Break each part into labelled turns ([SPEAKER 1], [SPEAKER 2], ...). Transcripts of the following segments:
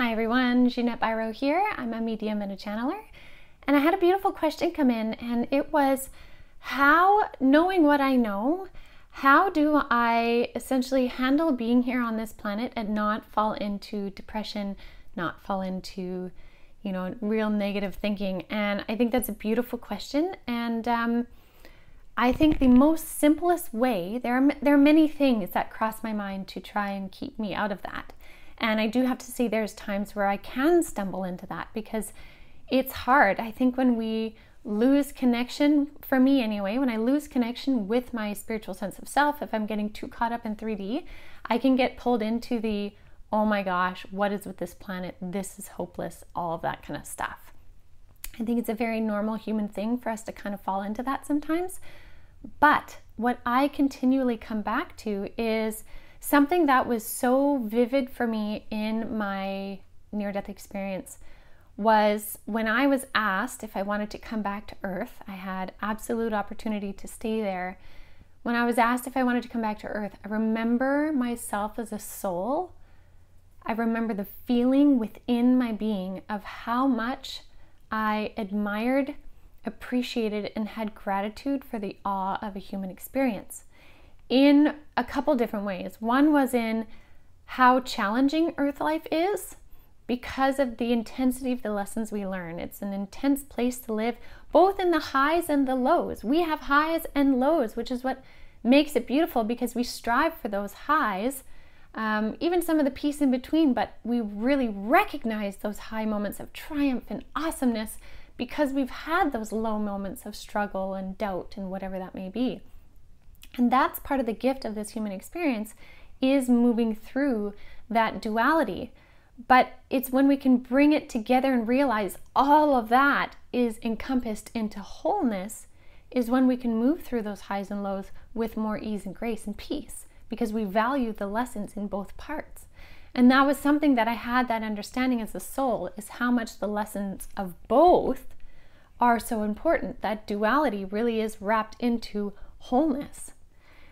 [SPEAKER 1] Hi everyone, Ginette Biro here. I'm a medium and a channeler. And I had a beautiful question come in, and it was, how, knowing what I know, how do I essentially handle being here on this planet and not fall into depression, not fall into, real negative thinking? And I think that's a beautiful question. And I think the most simplest way, there are many things that cross my mind to try and keep me out of that. And I do have to say there's times where I can stumble into that because it's hard. I think when we lose connection, for me anyway, when I lose connection with my spiritual sense of self, if I'm getting too caught up in 3D, I can get pulled into the, oh my gosh, what is with this planet? This is hopeless, all of that kind of stuff. I think it's a very normal human thing for us to kind of fall into that sometimes. But what I continually come back to is something that was so vivid for me in my near-death experience was when I was asked if I wanted to come back to Earth. I had absolute opportunity to stay there. When I was asked if I wanted to come back to Earth, I remember myself as a soul. I remember the feeling within my being of how much I admired, appreciated, and had gratitude for the awe of a human experience in a couple different ways. One was in how challenging Earth life is because of the intensity of the lessons we learn. It's an intense place to live, both in the highs and the lows. We have highs and lows, which is what makes it beautiful because we strive for those highs, even some of the peace in between, but we really recognize those high moments of triumph and awesomeness because we've had those low moments of struggle and doubt and whatever that may be. And that's part of the gift of this human experience, is moving through that duality. But it's when we can bring it together and realize all of that is encompassed into wholeness, is when we can move through those highs and lows with more ease and grace and peace, because we value the lessons in both parts. And that was something that I had that understanding as a soul, is how much the lessons of both are so important. That duality really is wrapped into wholeness.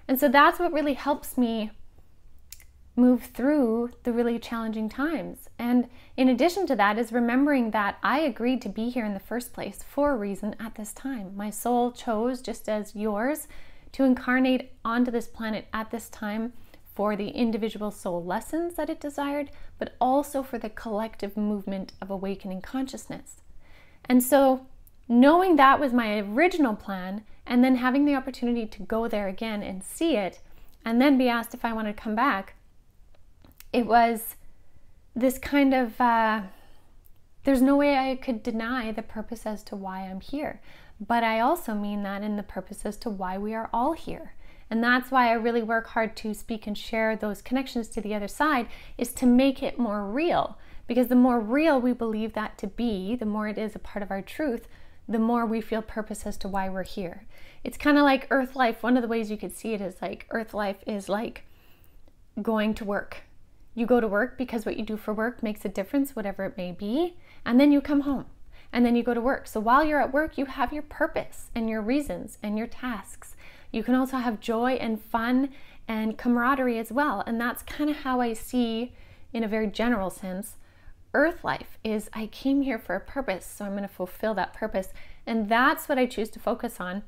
[SPEAKER 1] And so that's what really helps me move through the really challenging times. And in addition to that is remembering that I agreed to be here in the first place for a reason at this time. My soul chose, just as yours, to incarnate onto this planet at this time for the individual soul lessons that it desired, but also for the collective movement of awakening consciousness. And so knowing that was my original plan, and then having the opportunity to go there again and see it, and then be asked if I wanted to come back, it was this kind of, there's no way I could deny the purpose as to why I'm here. But I also mean that in the purpose as to why we are all here. And that's why I really work hard to speak and share those connections to the other side, is to make it more real. Because the more real we believe that to be, the more it is a part of our truth, the more we feel purpose as to why we're here. It's kind of like Earth life. One of the ways you could see it is like Earth life is like going to work. You go to work because what you do for work makes a difference, whatever it may be, and then you come home and then you go to work. So while you're at work, you have your purpose and your reasons and your tasks. You can also have joy and fun and camaraderie as well. And that's kind of how I see, in a very general sense, Earth life is, I came here for a purpose, so I'm going to fulfill that purpose. And that's what I choose to focus on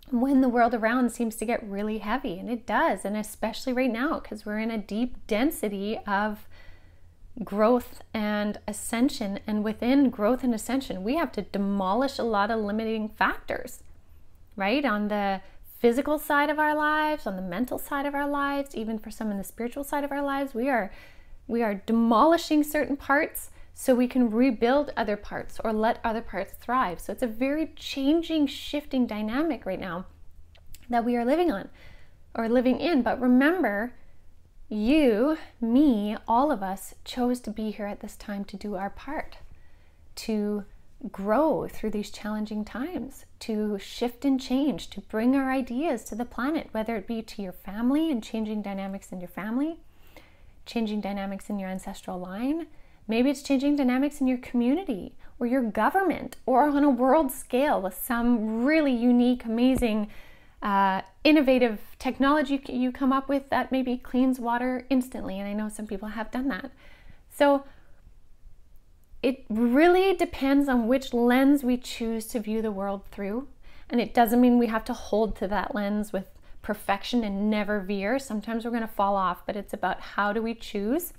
[SPEAKER 1] when the world around seems to get really heavy. And it does, and especially right now, because we're in a deep density of growth and ascension. And within growth and ascension, we have to demolish a lot of limiting factors, right? On the physical side of our lives, on the mental side of our lives, even for some in the spiritual side of our lives, we are demolishing certain parts so we can rebuild other parts or let other parts thrive. So it's a very changing, shifting dynamic right now that we are living on or living in. But remember, you, me, all of us chose to be here at this time to do our part, to grow through these challenging times, to shift and change, to bring our ideas to the planet, whether it be to your family and changing dynamics in your family, changing dynamics in your ancestral line. Maybe it's changing dynamics in your community or your government or on a world scale with some really unique, amazing, innovative technology you come up with that maybe cleans water instantly. And I know some people have done that. So it really depends on which lens we choose to view the world through. And it doesn't mean we have to hold to that lens with perfection and never veer. Sometimes we're going to fall off, but it's about how do we choose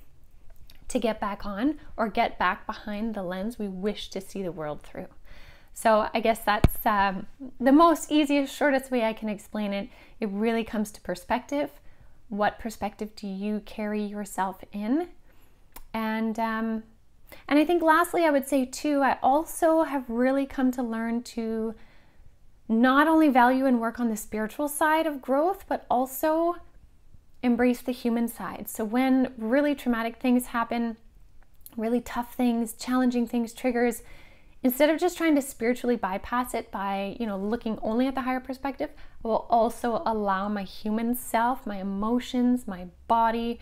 [SPEAKER 1] to get back on or get back behind the lens we wish to see the world through. So I guess that's the most easiest, shortest way I can explain it. It really comes to perspective. What perspective do you carry yourself in? And I think lastly, I would say too, I also have really come to learn to not only value and work on the spiritual side of growth, but also embrace the human side. So when really traumatic things happen, really tough things, challenging things, triggers, instead of just trying to spiritually bypass it by, looking only at the higher perspective, I will also allow my human self, my emotions, my body,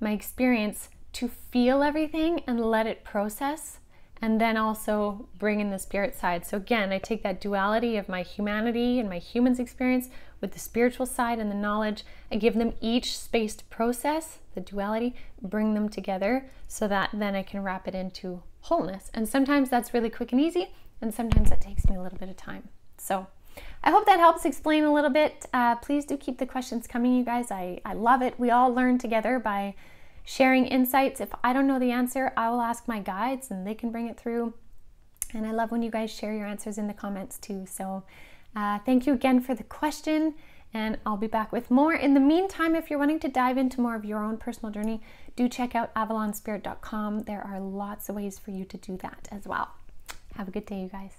[SPEAKER 1] my experience to feel everything and let it process, and then also bring in the spirit side. So again, I take that duality of my humanity and my human's experience with the spiritual side and the knowledge. I give them each space to process the duality, bring them together so that then I can wrap it into wholeness. And sometimes that's really quick and easy, and sometimes that takes me a little bit of time. So I hope that helps explain a little bit. Please do keep the questions coming, you guys. I love it. We all learn together by sharing insights. If I don't know the answer, I will ask my guides and they can bring it through. And I love when you guys share your answers in the comments too. So thank you again for the question, and I'll be back with more. In the meantime, if you're wanting to dive into more of your own personal journey, do check out avalonspirit.com. There are lots of ways for you to do that as well. Have a good day, you guys.